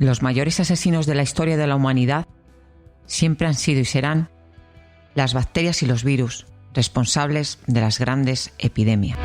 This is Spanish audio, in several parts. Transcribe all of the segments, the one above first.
Los mayores asesinos de la historia de la humanidad siempre han sido y serán las bacterias y los virus, responsables de las grandes epidemias.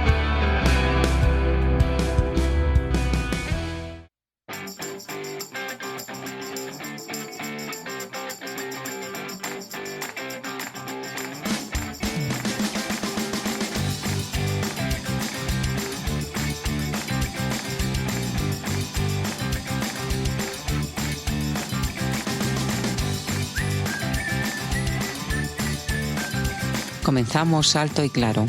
Comenzamos alto y claro.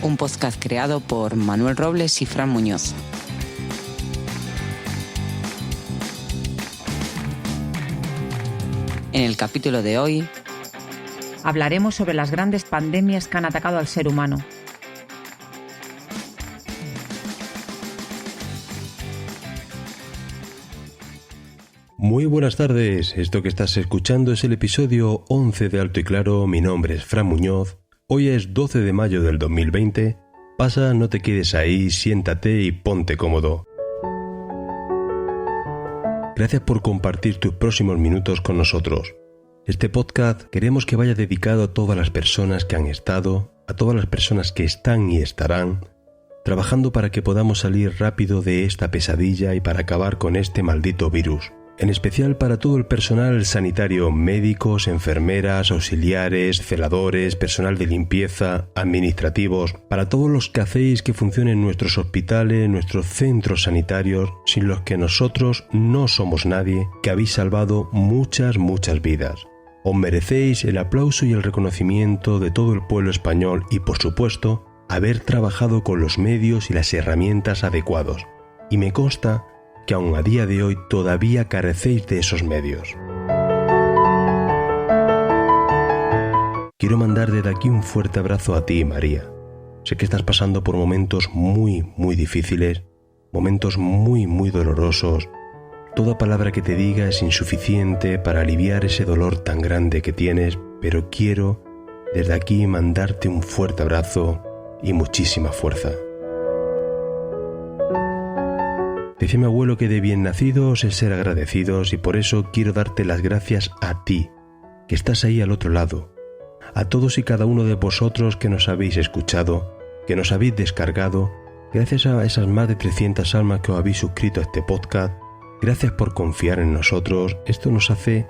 Un podcast creado por Manuel Robles y Fran Muñoz. En el capítulo de hoy hablaremos sobre las grandes pandemias que han atacado al ser humano. Muy buenas tardes, esto que estás escuchando es el episodio 11 de Alto y Claro, mi nombre es Fran Muñoz, hoy es 12 de mayo del 2020, pasa, no te quedes ahí, siéntate y ponte cómodo. Gracias por compartir tus próximos minutos con nosotros. Este podcast queremos que vaya dedicado a todas las personas que han estado, a todas las personas que están y estarán, trabajando para que podamos salir rápido de esta pesadilla y para acabar con este maldito virus. En especial para todo el personal sanitario, médicos, enfermeras, auxiliares, celadores, personal de limpieza, administrativos, para todos los que hacéis que funcionen nuestros hospitales, nuestros centros sanitarios, sin los que nosotros no somos nadie, que habéis salvado muchas vidas. Os merecéis el aplauso y el reconocimiento de todo el pueblo español y, por supuesto, haber trabajado con los medios y las herramientas adecuados. Y me consta que aún a día de hoy todavía carecéis de esos medios. Quiero mandar desde aquí un fuerte abrazo a ti, María. Sé que estás pasando por momentos muy difíciles, momentos muy dolorosos. Toda palabra que te diga es insuficiente para aliviar ese dolor tan grande que tienes, pero quiero desde aquí mandarte un fuerte abrazo y muchísima fuerza. Decía mi abuelo que de bien nacidos es ser agradecidos y por eso quiero darte las gracias a ti, que estás ahí al otro lado, a todos y cada uno de vosotros que nos habéis escuchado, que nos habéis descargado, gracias a esas más de 300 almas que os habéis suscrito a este podcast, gracias por confiar en nosotros. Esto nos hace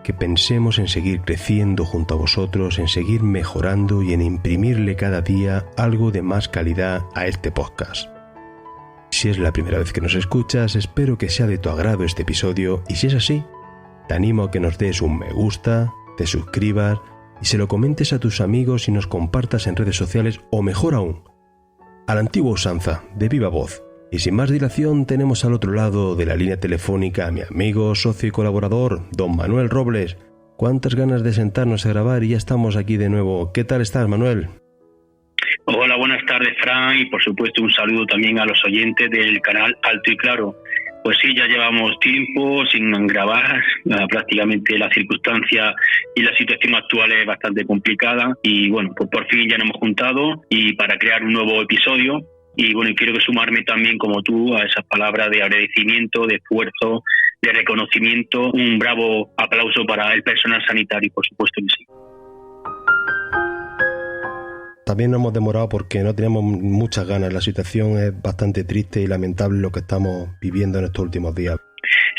que pensemos en seguir creciendo junto a vosotros, en seguir mejorando y en imprimirle cada día algo de más calidad a este podcast. Si es la primera vez que nos escuchas, espero que sea de tu agrado este episodio y si es así, te animo a que nos des un me gusta, te suscribas y se lo comentes a tus amigos y nos compartas en redes sociales o mejor aún, a la antigua usanza, de viva voz. Y sin más dilación tenemos al otro lado de la línea telefónica a mi amigo, socio y colaborador, don Manuel Robles. Cuántas ganas de sentarnos a grabar y ya estamos aquí de nuevo. ¿Qué tal estás, Manuel? Hola, buenas tardes, Fran, y por supuesto un saludo también a los oyentes del canal Alto y Claro. Pues sí, ya llevamos tiempo sin grabar, prácticamente la circunstancia y la situación actual es bastante complicada y bueno, pues por fin ya nos hemos juntado y para crear un nuevo episodio y bueno, quiero sumarme también como tú a esas palabras de agradecimiento, de esfuerzo, de reconocimiento, un bravo aplauso para el personal sanitario, por supuesto que sí. También nos hemos demorado porque no teníamos muchas ganas. La situación es bastante triste y lamentable lo que estamos viviendo en estos últimos días.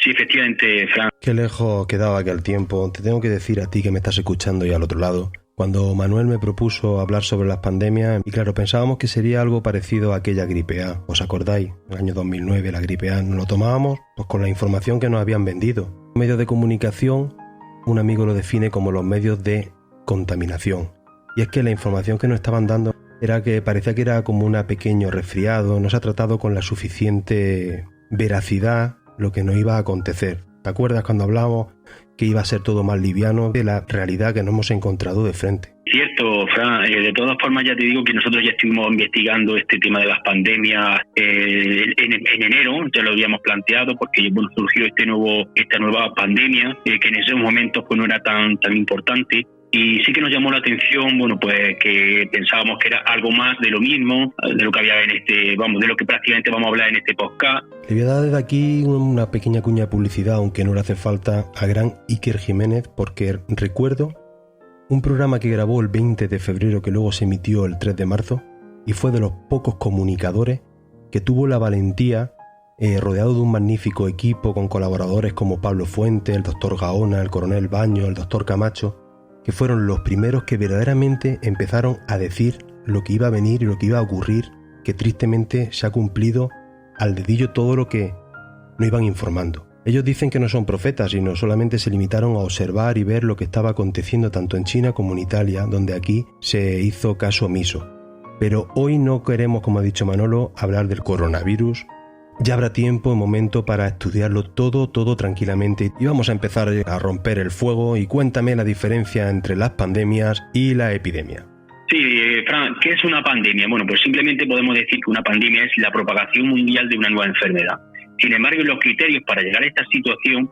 Sí, efectivamente, Fran. Qué lejos quedaba aquel tiempo. Te tengo que decir a ti que me estás escuchando y al otro lado. Cuando Manuel me propuso hablar sobre las pandemias, y claro, pensábamos que sería algo parecido a aquella gripe A. ¿Os acordáis? En el año 2009 la gripe A nos lo tomábamos pues con la información que nos habían vendido. Medios de comunicación, un amigo lo define como los medios de contaminación. Y es que la información que nos estaban dando era que parecía que era como un pequeño resfriado, no se ha tratado con la suficiente veracidad lo que nos iba a acontecer. ¿Te acuerdas cuando hablábamos que iba a ser todo más liviano de la realidad que nos hemos encontrado de frente? Cierto, Fran. De todas formas ya te digo que nosotros ya estuvimos investigando este tema de las pandemias. El en enero, ya lo habíamos planteado, porque surgió esta nueva pandemia, que en esos momentos pues no era tan importante. Y sí que nos llamó la atención, pues que pensábamos que era algo más de lo mismo, de lo que había de lo que prácticamente vamos a hablar en este podcast. Le voy a dar desde aquí una pequeña cuña de publicidad, aunque no le hace falta, a gran Iker Jiménez, porque recuerdo un programa que grabó el 20 de febrero que luego se emitió el 3 de marzo y fue de los pocos comunicadores que tuvo la valentía, rodeado de un magnífico equipo con colaboradores como Pablo Fuente, el doctor Gaona, el coronel Baño, el doctor Camacho, que fueron los primeros que verdaderamente empezaron a decir lo que iba a venir y lo que iba a ocurrir, que tristemente se ha cumplido al dedillo todo lo que nos iban informando. Ellos dicen que no son profetas, sino solamente se limitaron a observar y ver lo que estaba aconteciendo tanto en China como en Italia, donde aquí se hizo caso omiso. Pero hoy no queremos, como ha dicho Manolo, hablar del coronavirus. Ya habrá tiempo y momento para estudiarlo todo tranquilamente y vamos a empezar a romper el fuego. Y cuéntame la diferencia entre las pandemias y la epidemia. Sí, Fran, ¿qué es una pandemia? Pues simplemente podemos decir que una pandemia es la propagación mundial de una nueva enfermedad. Sin embargo, los criterios para llegar a esta situación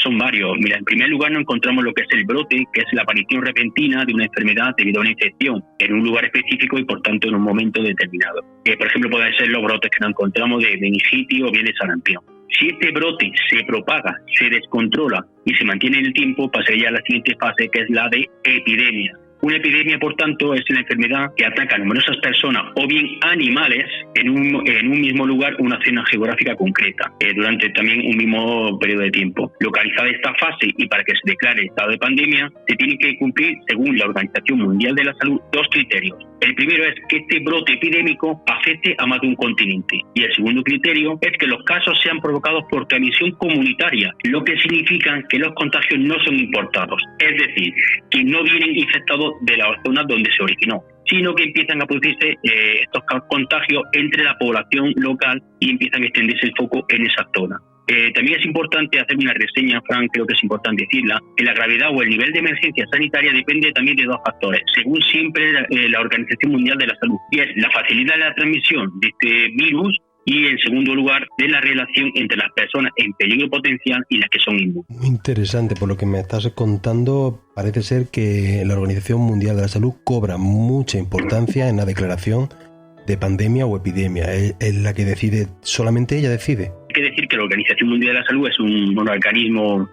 son varios. Mira, en primer lugar nos encontramos lo que es el brote, que es la aparición repentina de una enfermedad debido a una infección en un lugar específico y por tanto en un momento determinado. Por ejemplo, pueden ser los brotes que nos encontramos de meningitis o bien de sarampión. Si este brote se propaga, se descontrola y se mantiene en el tiempo, pasaría a la siguiente fase, que es la de epidemia. Una epidemia, por tanto, es una enfermedad que ataca a numerosas personas o bien animales en un mismo lugar, una zona geográfica concreta, durante también un mismo periodo de tiempo. Localizada esta fase y para que se declare el estado de pandemia, se tienen que cumplir, según la Organización Mundial de la Salud, dos criterios. El primero es que este brote epidémico afecte a más de un continente. Y el segundo criterio es que los casos sean provocados por transmisión comunitaria, lo que significa que los contagios no son importados. Es decir, que no vienen infectados de las zonas donde se originó, sino que empiezan a producirse estos contagios entre la población local y empiezan a extenderse el foco en esa zona. También es importante hacer una reseña, Fran, creo que es importante decirla. La gravedad o el nivel de emergencia sanitaria depende también de dos factores, según siempre la Organización Mundial de la Salud, y es la facilidad de la transmisión de este virus y, en segundo lugar, de la relación entre las personas en peligro potencial y las que son inmunes. Muy interesante, por lo que me estás contando, parece ser que la Organización Mundial de la Salud cobra mucha importancia en la declaración de pandemia o epidemia. Es la que decide, solamente ella decide. Hay que decir que la Organización Mundial de la Salud es un organismo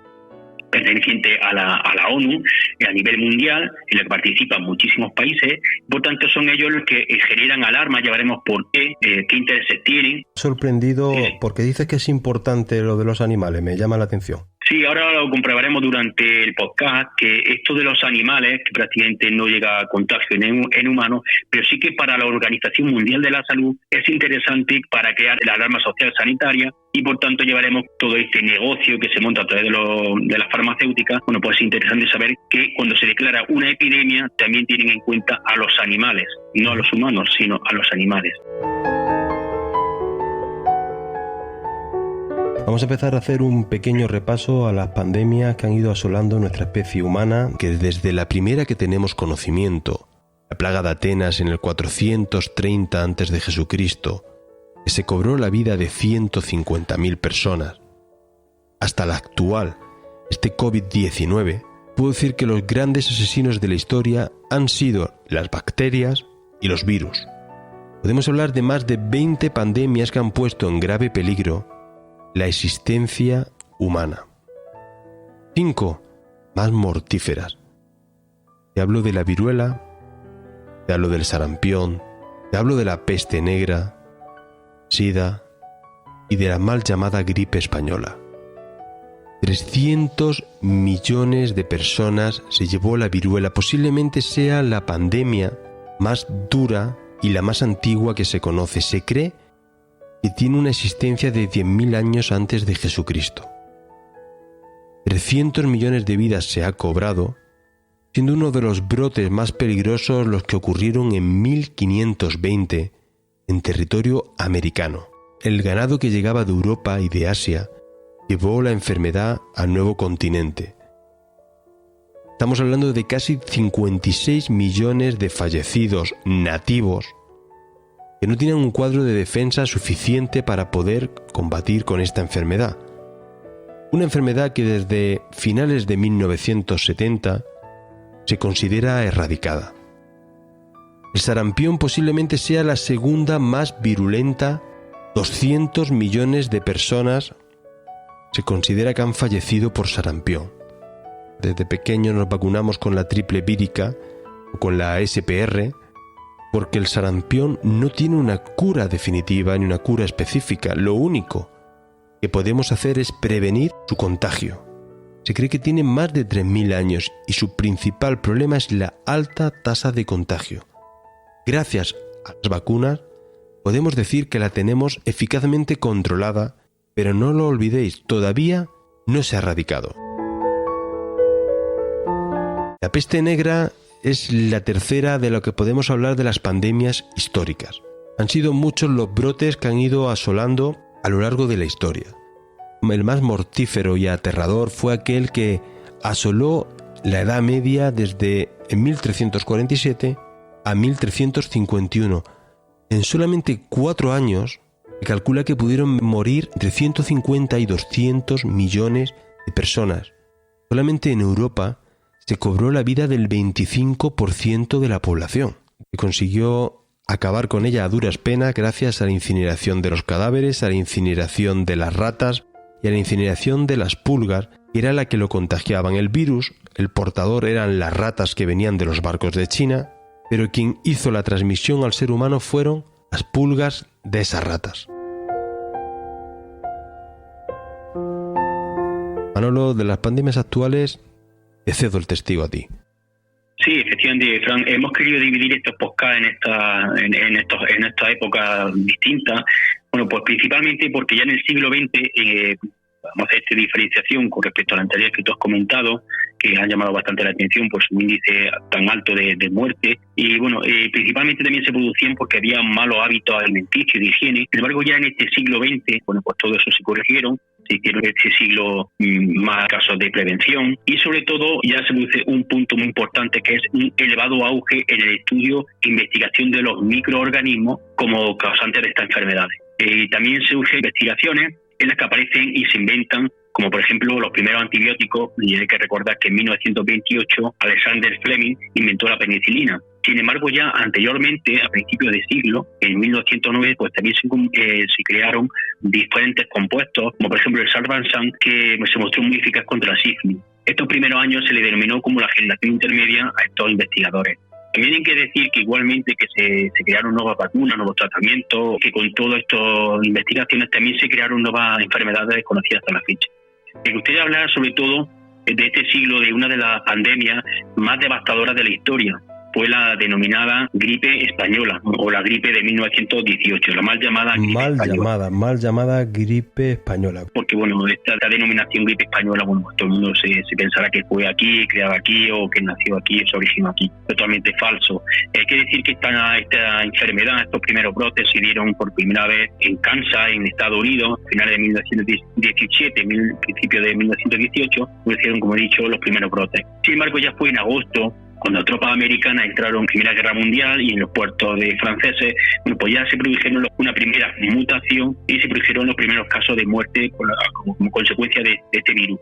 perteneciente a la ONU a nivel mundial, en el que participan muchísimos países. Por tanto, son ellos los que generan alarma. Ya veremos por qué intereses tienen. Sorprendido porque dices que es importante lo de los animales, me llama la atención. Sí, ahora lo comprobaremos durante el podcast, que esto de los animales, que prácticamente no llega a contagio en humanos, pero sí que para la Organización Mundial de la Salud es interesante para crear la alarma social sanitaria y por tanto llevaremos todo este negocio que se monta a través de las farmacéuticas. Pues es interesante saber que cuando se declara una epidemia también tienen en cuenta a los animales, no a los humanos, sino a los animales. Vamos a empezar a hacer un pequeño repaso a las pandemias que han ido asolando nuestra especie humana, que desde la primera que tenemos conocimiento, la plaga de Atenas en el 430 a.C., que se cobró la vida de 150.000 personas, hasta la actual, este COVID-19, puedo decir que los grandes asesinos de la historia han sido las bacterias y los virus. Podemos hablar de más de 20 pandemias que han puesto en grave peligro la existencia humana. 5 más mortíferas. Te hablo de la viruela, te hablo del sarampión, te hablo de la peste negra, sida y de la mal llamada gripe española. 300 millones de personas se llevó la viruela. Posiblemente sea la pandemia más dura y la más antigua que se conoce. Se cree que tiene una existencia de 10.000 años antes de Jesucristo. 300 millones de vidas se ha cobrado, siendo uno de los brotes más peligrosos los que ocurrieron en 1520 en territorio americano. El ganado que llegaba de Europa y de Asia llevó la enfermedad al nuevo continente. Estamos hablando de casi 56 millones de fallecidos nativos que no tenían un cuadro de defensa suficiente para poder combatir con esta enfermedad. Una enfermedad que desde finales de 1970 se considera erradicada. El sarampión posiblemente sea la segunda más virulenta. 200 millones de personas se considera que han fallecido por sarampión. Desde pequeños nos vacunamos con la triple vírica o con la SPR, porque el sarampión no tiene una cura definitiva ni una cura específica. Lo único que podemos hacer es prevenir su contagio. Se cree que tiene más de 3.000 años y su principal problema es la alta tasa de contagio. Gracias a las vacunas podemos decir que la tenemos eficazmente controlada, pero no lo olvidéis, todavía no se ha erradicado. La peste negra es la tercera de lo que podemos hablar de las pandemias históricas. Han sido muchos los brotes que han ido asolando a lo largo de la historia. El más mortífero y aterrador fue aquel que asoló la Edad Media desde 1347 a 1351. En solamente 4 años se calcula que pudieron morir entre 150 y 200 millones de personas. Solamente en Europa se cobró la vida del 25% de la población. Se consiguió acabar con ella a duras penas gracias a la incineración de los cadáveres, a la incineración de las ratas y a la incineración de las pulgas, que era la que lo contagiaban. El virus, el portador eran las ratas que venían de los barcos de China, pero quien hizo la transmisión al ser humano fueron las pulgas de esas ratas. Manolo, de las pandemias actuales, te cedo el testigo a ti. Sí, efectivamente, Fran, hemos querido dividir estos podcasts en estas épocas distintas. Bueno, pues principalmente porque ya en el siglo XX vamos a hacer esta diferenciación con respecto al anterior que tú has comentado, que han llamado bastante la atención por su índice tan alto de muerte. Y bueno, principalmente también se producían porque había malos hábitos alimenticios y de higiene. Sin embargo, ya en este siglo XX, bueno, pues todo eso se corrigieron. Se hicieron este siglo más casos de prevención y sobre todo ya se produce un punto muy importante que es un elevado auge en el estudio e investigación de los microorganismos como causantes de estas enfermedades. También se usan investigaciones en las que aparecen y se inventan, como por ejemplo los primeros antibióticos, y hay que recordar que en 1928 Alexander Fleming inventó la penicilina. Sin embargo, ya anteriormente, a principios de siglo, en 1909, pues también se crearon diferentes compuestos, como por ejemplo el sarbansan, que se mostró muy eficaz contra la sífilis. Estos primeros años se le denominó como la generación intermedia a estos investigadores. También hay que decir que igualmente que se crearon nuevas vacunas, nuevos tratamientos, que con todas estas investigaciones también se crearon nuevas enfermedades desconocidas hasta la fecha. Me gustaría hablar sobre todo de este siglo de una de las pandemias más devastadoras de la historia. Fue la denominada gripe española o la gripe de 1918, la mal llamada gripe española. Porque bueno, esta denominación gripe española, bueno, pues todo el mundo se pensará que fue aquí, creado aquí o que nació aquí, se originó aquí. Totalmente falso. Hay que decir que esta enfermedad, estos primeros brotes se dieron por primera vez en Kansas, en Estados Unidos, a finales de 1917, principios de 1918, hicieron, como he dicho, los primeros brotes. Sin embargo, ya fue en agosto, cuando tropas americanas entraron en Primera Guerra Mundial y en los puertos de franceses, bueno, pues ya se produjeron una primera mutación y se produjeron los primeros casos de muerte como consecuencia de este virus.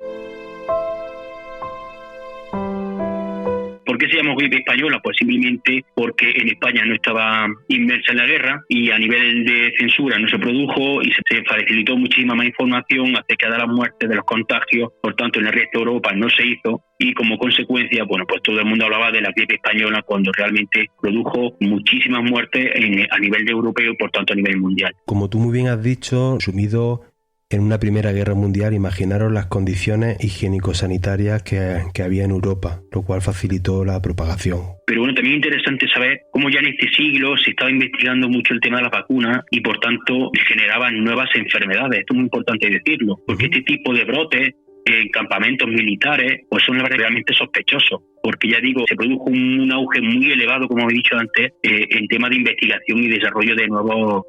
¿Por qué se llamó gripe española? Pues simplemente porque en España no estaba inmersa en la guerra y a nivel de censura no se produjo y se facilitó muchísima más información acerca de las muertes, de los contagios. Por tanto, en el resto de Europa no se hizo y como consecuencia, bueno, pues todo el mundo hablaba de la gripe española cuando realmente produjo muchísimas muertes a nivel de europeo y por tanto a nivel mundial. Como tú muy bien has dicho, sumido en una Primera Guerra Mundial, imaginaros las condiciones higiénico-sanitarias que había en Europa, lo cual facilitó la propagación. Pero bueno, también es interesante saber cómo ya en este siglo se estaba investigando mucho el tema de las vacunas y por tanto generaban nuevas enfermedades. Esto es muy importante decirlo, porque este tipo de brotes en campamentos militares pues son realmente sospechosos, porque ya digo, se produjo un auge muy elevado, como he dicho antes, en temas de investigación y desarrollo de nuevos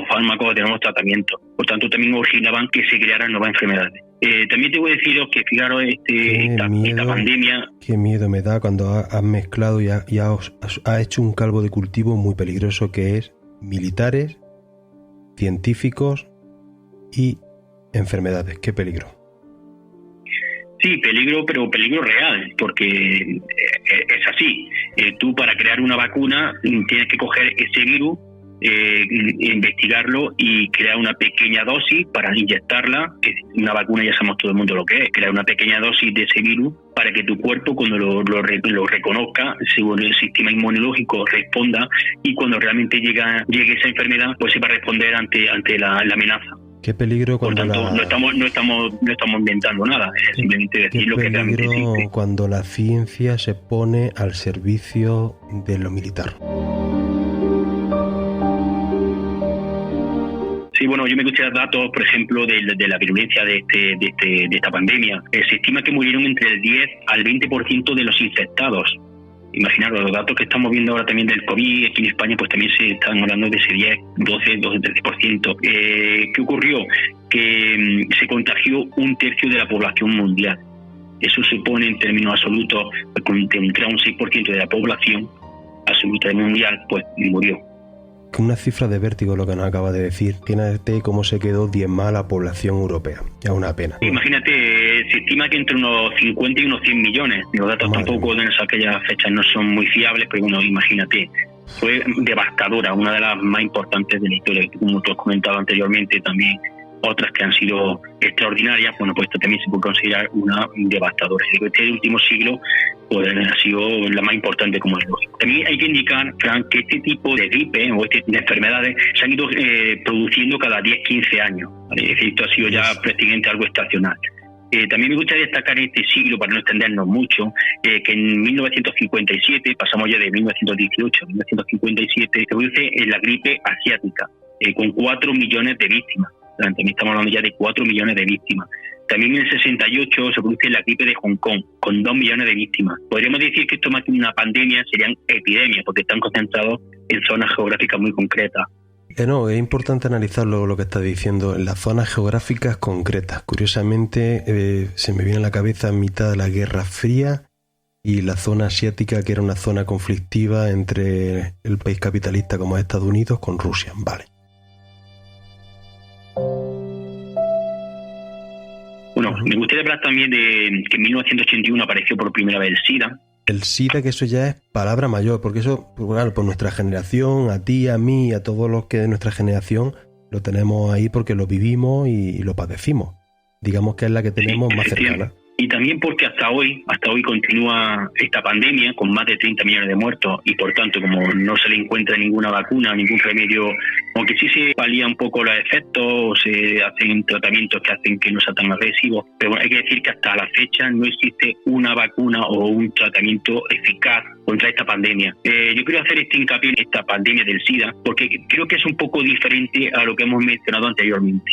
fármacos, de nuevos tratamientos. Por tanto, también originaban que se crearan nuevas enfermedades. También tengo que deciros que, fijaros, esta pandemia... Qué miedo me da cuando has mezclado y has hecho un caldo de cultivo muy peligroso, que es militares, científicos y enfermedades. ¿Qué peligro? Sí, peligro, pero peligro real, porque es así. Tú para crear una vacuna tienes que coger ese virus, investigarlo y crear una pequeña dosis para inyectarla. Una vacuna ya sabemos todo el mundo lo que es, crear una pequeña dosis de ese virus para que tu cuerpo cuando lo reconozca, según el sistema inmunológico responda, y cuando realmente llegue esa enfermedad, pues sepa responder ante la amenaza. Qué peligro cuando por tanto, no estamos inventando nada, es simplemente decir lo que realmente existe. Cuando la ciencia se pone al servicio de lo militar. Sí, bueno, yo me gustaría dar datos, por ejemplo, de la virulencia de esta pandemia. Se estima que murieron entre el 10 al 20% de los infectados. Imaginaros, los datos que estamos viendo ahora también del COVID, aquí en España, pues también se están hablando de ese 10, 12, 13%. ¿Qué ocurrió? Que se contagió un tercio de la población mundial. Eso supone, en términos absolutos, que un 6% de la población absoluta mundial, pues murió. Una cifra de vértigo lo que nos acaba de decir. Fíjate cómo se quedó diezmada la población europea. Es una pena. Imagínate, se estima que entre unos 50 y unos 100 millones. Los datos tampoco de aquellas fechas no son muy fiables, pero bueno, imagínate. Fue devastadora, una de las más importantes de la historia, como tú has comentado anteriormente también. Otras que han sido extraordinarias, bueno, pues esto también se puede considerar una devastadora. Este último siglo pues ha sido la más importante, como es lógico. También hay que indicar, Frank, que este tipo de gripe o de enfermedades se han ido produciendo cada 10-15 años. ¿Vale? Es decir, esto ha sido ya prácticamente algo estacional. También me gustaría destacar este siglo, para no extendernos mucho, que en 1957, pasamos ya de 1918 a 1957, se produce la gripe asiática, con 4 millones de víctimas. También estamos hablando ya de 4 millones de víctimas. También en el 68 se produce la gripe de Hong Kong, con 2 millones de víctimas. Podríamos decir que esto más que una pandemia serían epidemias, porque están concentrados en zonas geográficas muy concretas. No, es importante analizar lo que estás diciendo en las zonas geográficas concretas. Curiosamente, se me viene a la cabeza en mitad de la Guerra Fría y la zona asiática, que era una zona conflictiva entre el país capitalista como es Estados Unidos con Rusia. Vale. Bueno, me gustaría hablar también de que en 1981 apareció por primera vez el SIDA. El SIDA, que eso ya es palabra mayor, porque eso, claro, por nuestra generación, a ti, a mí, a todos los que de nuestra generación, lo tenemos ahí porque lo vivimos y lo padecimos. Digamos que es la que tenemos más cercana. Y también porque hasta hoy continúa esta pandemia con más de 30 millones de muertos y por tanto, como no se le encuentra ninguna vacuna, ningún remedio, aunque sí se palía un poco los efectos o se hacen tratamientos que hacen que no sea tan agresivo, pero bueno, hay que decir que hasta la fecha no existe una vacuna o un tratamiento eficaz contra esta pandemia. Yo quiero hacer este hincapié en esta pandemia del SIDA porque creo que es un poco diferente a lo que hemos mencionado anteriormente.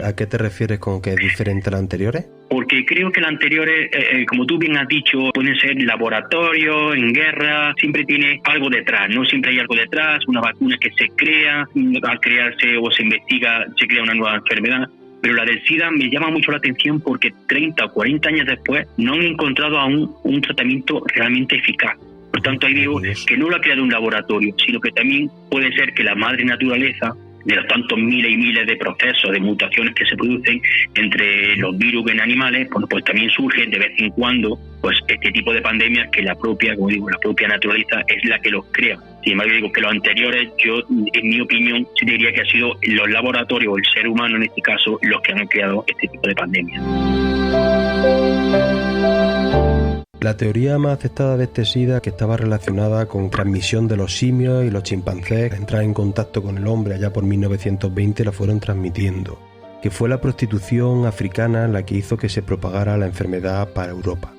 ¿A qué te refieres con que es diferente a las anteriores? Porque creo que las anteriores, como tú bien has dicho, pueden ser laboratorios, en guerra, siempre tiene algo detrás, ¿no? Siempre hay algo detrás, una vacuna que se crea, al crearse o se investiga, se crea una nueva enfermedad. Pero la del SIDA me llama mucho la atención porque 30 o 40 años después no han encontrado aún un tratamiento realmente eficaz. Por tanto, ahí digo que no lo ha creado un laboratorio, sino que también puede ser que la madre naturaleza, de los tantos miles y miles de procesos, de mutaciones que se producen entre los virus en animales, pues también surge de vez en cuando pues este tipo de pandemias que la propia naturaleza es la que los crea. Sin embargo, digo que los anteriores, yo en mi opinión, sí diría que ha sido los laboratorios o el ser humano en este caso los que han creado este tipo de pandemias. La teoría más aceptada de este SIDA, que estaba relacionada con transmisión de los simios y los chimpancés, entrar en contacto con el hombre allá por 1920, la fueron transmitiendo, que fue la prostitución africana la que hizo que se propagara la enfermedad para Europa.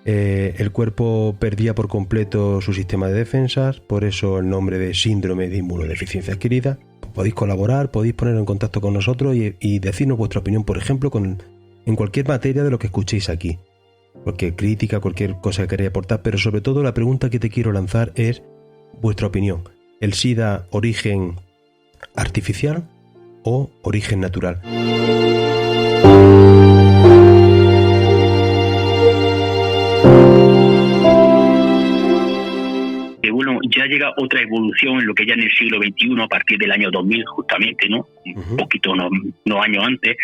El cuerpo perdía por completo su sistema de defensas, por eso el nombre de síndrome de inmunodeficiencia adquirida. Podéis colaborar, podéis poneros en contacto con nosotros y decirnos vuestra opinión, por ejemplo, en cualquier materia de lo que escuchéis aquí. Cualquier crítica, cualquier cosa que queráis aportar, pero sobre todo la pregunta que te quiero lanzar es vuestra opinión. ¿El SIDA origen artificial o origen natural? Bueno, ya llega otra evolución en lo que ya en el siglo XXI, a partir del año 2000 justamente, ¿no? Un poquito, unos años antes.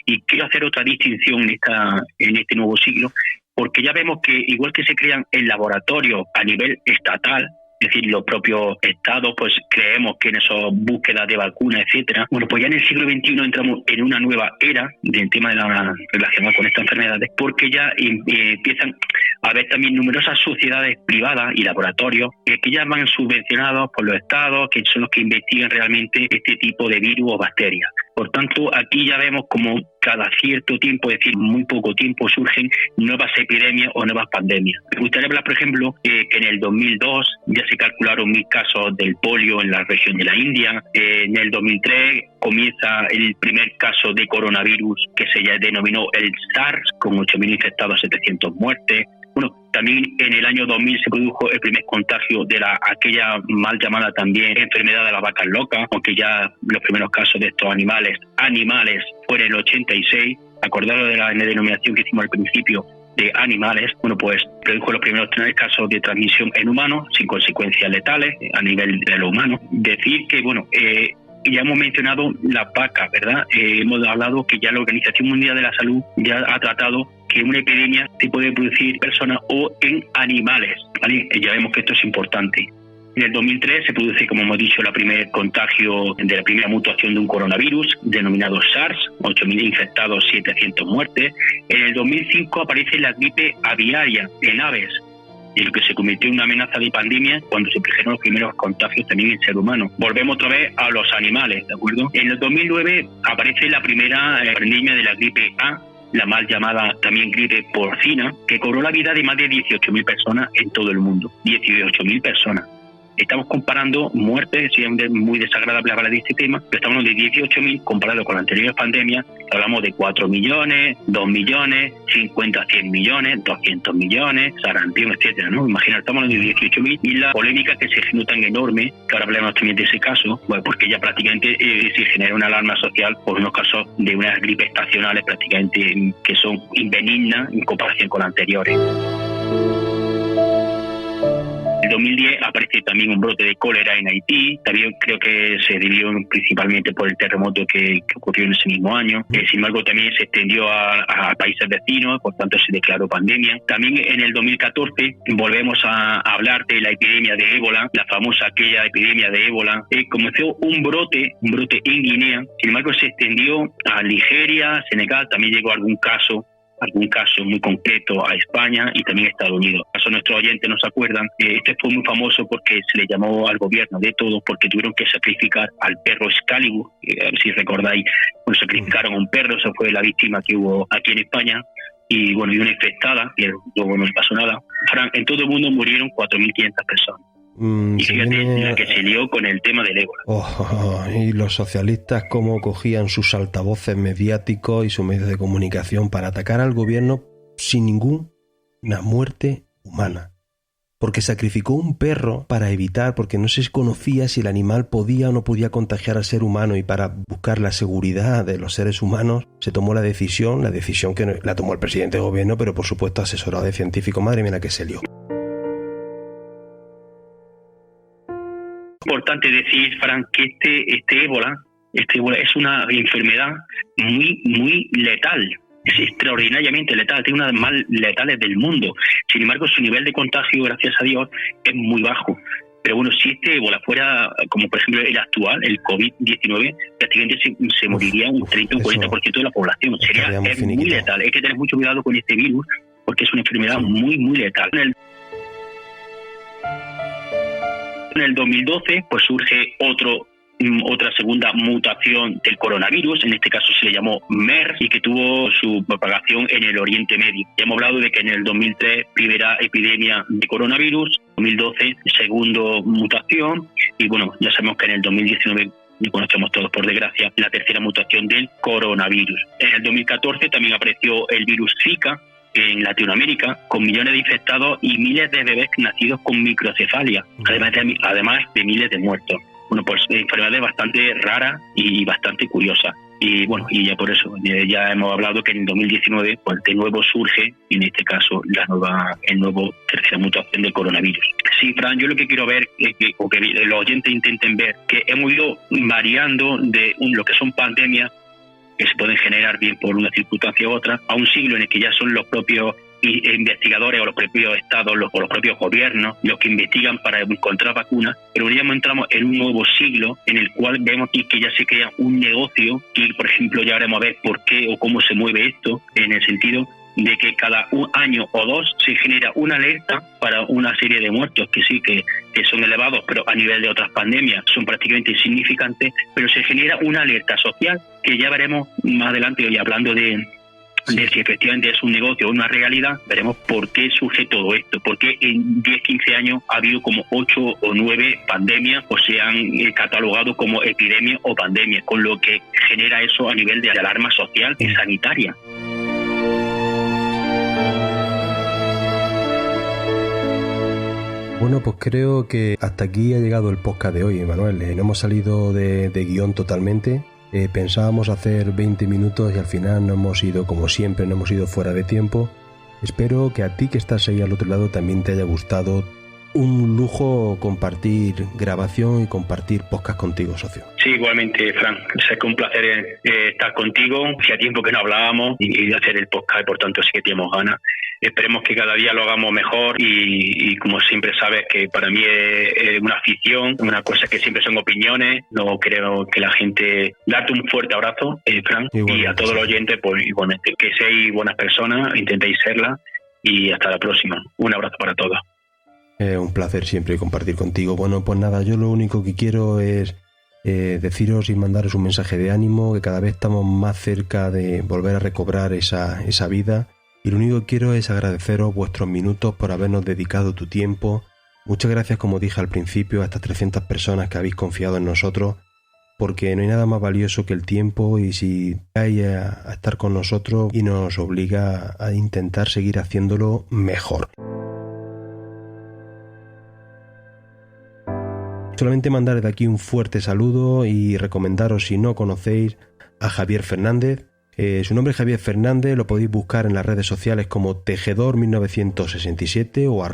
Y quiero hacer otra distinción en este nuevo siglo, porque ya vemos que igual que se crean en laboratorios a nivel estatal, es decir, los propios estados, pues creemos que en esas búsquedas de vacunas, etcétera. Bueno, pues ya en el siglo XXI entramos en una nueva era del tema de la relacionada con estas enfermedades, porque ya empiezan a haber también numerosas sociedades privadas y laboratorios que ya van subvencionados por los estados, que son los que investigan realmente este tipo de virus o bacterias. Por tanto, aquí ya vemos como cada cierto tiempo, es decir, muy poco tiempo, surgen nuevas epidemias o nuevas pandemias. Me gustaría hablar, por ejemplo, que en el 2002 ya se calcularon 1.000 casos del polio en la región de la India. En el 2003 comienza el primer caso de coronavirus que se ya denominó el SARS, con 8.000 infectados, 700 muertes. Bueno, también en el año 2000 se produjo el primer contagio de aquella mal llamada también enfermedad de las vacas locas, aunque ya los primeros casos de estos animales fueron en el 86. Acordaros de la denominación que hicimos al principio de animales, bueno, pues produjo los primeros 3 casos de transmisión en humanos, sin consecuencias letales a nivel de lo humano. Decir que, bueno, ya hemos mencionado las vacas, ¿verdad? Hemos hablado que ya la Organización Mundial de la Salud ya ha tratado que una epidemia se puede producir en personas o en animales, ¿vale? Ya vemos que esto es importante. En el 2003 se produce, como hemos dicho, el primer contagio de la primera mutación de un coronavirus, denominado SARS, 8.000 infectados, 700 muertes. En el 2005 aparece la gripe aviaria en aves, y lo que se convirtió en una amenaza de pandemia cuando se produjeron los primeros contagios también en ser humano. Volvemos otra vez a los animales, ¿de acuerdo? En el 2009 aparece la primera pandemia de la gripe A, la mal llamada también gripe porcina, que cobró la vida de más de 18.000 personas en todo el mundo. 18.000 personas. Estamos comparando muertes, siempre muy desagradable hablar de este tema, pero estamos hablando de 18.000 comparado con la anterior pandemia. Hablamos de 4 millones, 2 millones, 50, 100 millones, 200 millones, sarampión, etcétera, ¿no? Imagina, estamos hablando de 18.000 y la polémica que se genera tan enorme, que ahora hablamos también de ese caso, bueno, porque ya prácticamente se genera una alarma social por unos casos de unas gripes estacionales prácticamente que son benignas en comparación con las anteriores. En 2010 aparece también un brote de cólera en Haití. También creo que se debió principalmente por el terremoto que ocurrió en ese mismo año. Sin embargo, también se extendió a países vecinos, por tanto se declaró pandemia. También en el 2014 volvemos a hablar de la epidemia de ébola, la famosa aquella epidemia de ébola. Comenzó un brote en Guinea. Sin embargo, se extendió a Nigeria, Senegal, también llegó algún caso muy concreto a España y también a Estados Unidos. Acaso nuestros oyentes no se acuerdan, este fue muy famoso porque se le llamó al gobierno de todos porque tuvieron que sacrificar al perro Excalibur, a ver si recordáis, cuando sacrificaron a un perro, esa fue la víctima que hubo aquí en España, y bueno, y una infectada, y luego no le pasó nada. En todo el mundo murieron 4.500 personas. Y fíjate la que se lió con el tema del ébola. Y los socialistas cómo cogían sus altavoces mediáticos y sus medios de comunicación para atacar al gobierno sin ninguna muerte humana. Porque sacrificó un perro para evitar, porque no se conocía si el animal podía o no podía contagiar al ser humano, y para buscar la seguridad de los seres humanos se tomó la decisión que la tomó el presidente de gobierno, pero por supuesto asesorado de científicos. Madre mía, la que se lió. Importante decir, Fran, que este ébola es una enfermedad muy letal, es extraordinariamente letal, tiene una de las más letales del mundo. Sin embargo, su nivel de contagio, gracias a Dios, es muy bajo. Pero bueno, si este ébola fuera, como por ejemplo el actual, el COVID-19, prácticamente se moriría un 30 o 40% de la población. Es muy letal. Hay que tener mucho cuidado con este virus porque es una enfermedad muy letal. En el 2012 pues surge otra segunda mutación del coronavirus, en este caso se le llamó MERS, y que tuvo su propagación en el Oriente Medio. Ya hemos hablado de que en el 2003 primera epidemia de coronavirus, 2012 segundo mutación, y bueno, ya sabemos que en el 2019 y conocemos todos por desgracia la tercera mutación del coronavirus. En el 2014 también apareció el virus Zika en Latinoamérica, con millones de infectados y miles de bebés nacidos con microcefalia, además de miles de muertos. Bueno, pues enfermedades bastante raras y bastante curiosas. Y bueno, y ya por eso, ya hemos hablado que en 2019 pues de nuevo surge, en este caso, el nuevo tercera mutación del coronavirus. Sí, Fran, yo lo que quiero ver, o que los oyentes intenten ver, que hemos ido variando de lo que son pandemias, que se pueden generar bien por una circunstancia u otra, a un siglo en el que ya son los propios investigadores o los propios estados o los propios gobiernos los que investigan para encontrar vacunas, pero ya entramos en un nuevo siglo en el cual vemos aquí que ya se crea un negocio y, por ejemplo, ya veremos a ver por qué o cómo se mueve esto, en el sentido de que cada un año o dos se genera una alerta para una serie de muertos que sí, que son elevados, pero a nivel de otras pandemias son prácticamente insignificantes, pero se genera una alerta social que ya veremos más adelante, y hablando de si efectivamente es un negocio o una realidad, veremos por qué surge todo esto, porque en 10-15 años ha habido como 8 o 9 pandemias o se han catalogado como epidemias o pandemias, con lo que genera eso a nivel de alarma social y sanitaria. Bueno, pues creo que hasta aquí ha llegado el podcast de hoy, Manuel. No hemos salido de guión totalmente. Pensábamos hacer 20 minutos y al final no hemos ido, como siempre, no hemos ido fuera de tiempo. Espero que a ti que estás ahí al otro lado también te haya gustado. Un lujo compartir grabación y compartir podcast contigo, socio. Sí, igualmente, Fran. Es un placer estar contigo. Hacía tiempo que no hablábamos y hacer el podcast, por tanto sí que tenemos ganas. Esperemos que cada día lo hagamos mejor y como siempre sabes que para mí es una afición, una cosa que siempre son opiniones. No creo que la gente... Darte un fuerte abrazo, Fran, igualmente, y a todos los oyentes, pues igualmente, que seáis buenas personas, intentéis serlas y hasta la próxima. Un abrazo para todos. Un placer siempre compartir contigo. Bueno, pues nada, yo lo único que quiero es deciros y mandaros un mensaje de ánimo, que cada vez estamos más cerca de volver a recobrar esa vida. Y lo único que quiero es agradeceros vuestros minutos por habernos dedicado tu tiempo. Muchas gracias, como dije al principio, a estas 300 personas que habéis confiado en nosotros, porque no hay nada más valioso que el tiempo y si hay a estar con nosotros y nos obliga a intentar seguir haciéndolo mejor. Solamente mandar de aquí un fuerte saludo y recomendaros, si no conocéis, a Javier Fernández. Su nombre es Javier Fernández, lo podéis buscar en las redes sociales como Tejedor1967 o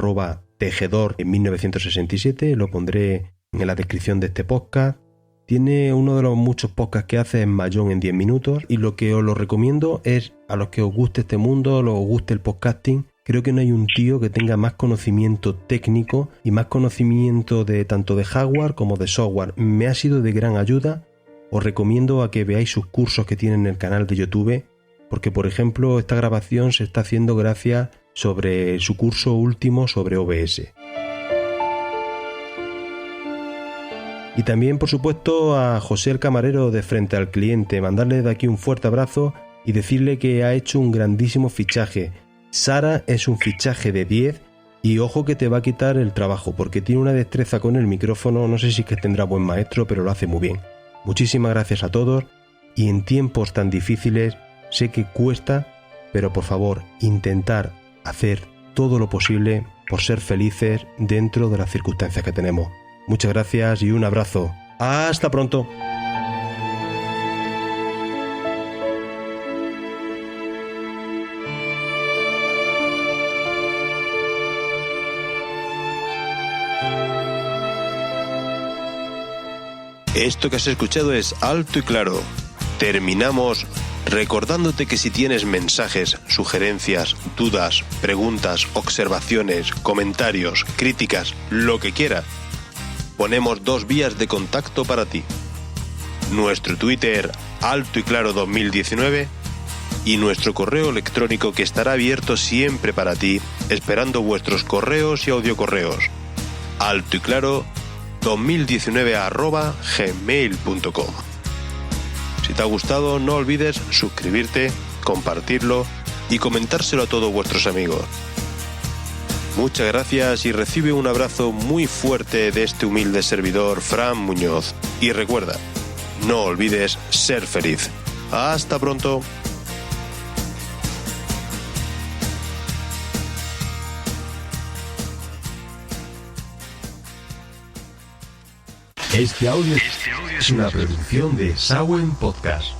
@Tejedor1967, lo pondré en la descripción de este podcast. Tiene uno de los muchos podcasts que hace en Mayón en 10 minutos y lo que os lo recomiendo es, a los que os guste este mundo, os guste el podcasting, creo que no hay un tío que tenga más conocimiento técnico y más conocimiento de tanto de hardware como de software. Me ha sido de gran ayuda. Os recomiendo a que veáis sus cursos que tiene en el canal de YouTube, porque por ejemplo esta grabación se está haciendo gracias sobre su curso último sobre OBS. Y también, por supuesto, a José el camarero de Frente al Cliente, mandarle de aquí un fuerte abrazo y decirle que ha hecho un grandísimo fichaje. Sara es un fichaje de 10 y ojo que te va a quitar el trabajo, porque tiene una destreza con el micrófono, no sé si es que tendrá buen maestro, pero lo hace muy bien. Muchísimas gracias a todos y en tiempos tan difíciles sé que cuesta, pero por favor intentar hacer todo lo posible por ser felices dentro de las circunstancias que tenemos. Muchas gracias y un abrazo. ¡Hasta pronto! Esto que has escuchado es Alto y Claro. Terminamos recordándote que si tienes mensajes, sugerencias, dudas, preguntas, observaciones, comentarios, críticas, lo que quieras, ponemos 2 vías de contacto para ti. Nuestro Twitter Alto y Claro 2019 y nuestro correo electrónico que estará abierto siempre para ti, esperando vuestros correos y audiocorreos. Alto y Claro 2019@gmail.com. Si te ha gustado, no olvides suscribirte, compartirlo y comentárselo a todos vuestros amigos. Muchas gracias y recibe un abrazo muy fuerte de este humilde servidor, Fran Muñoz. Y recuerda, no olvides ser feliz. Hasta pronto. Este audio es una producción de Sawen Podcast.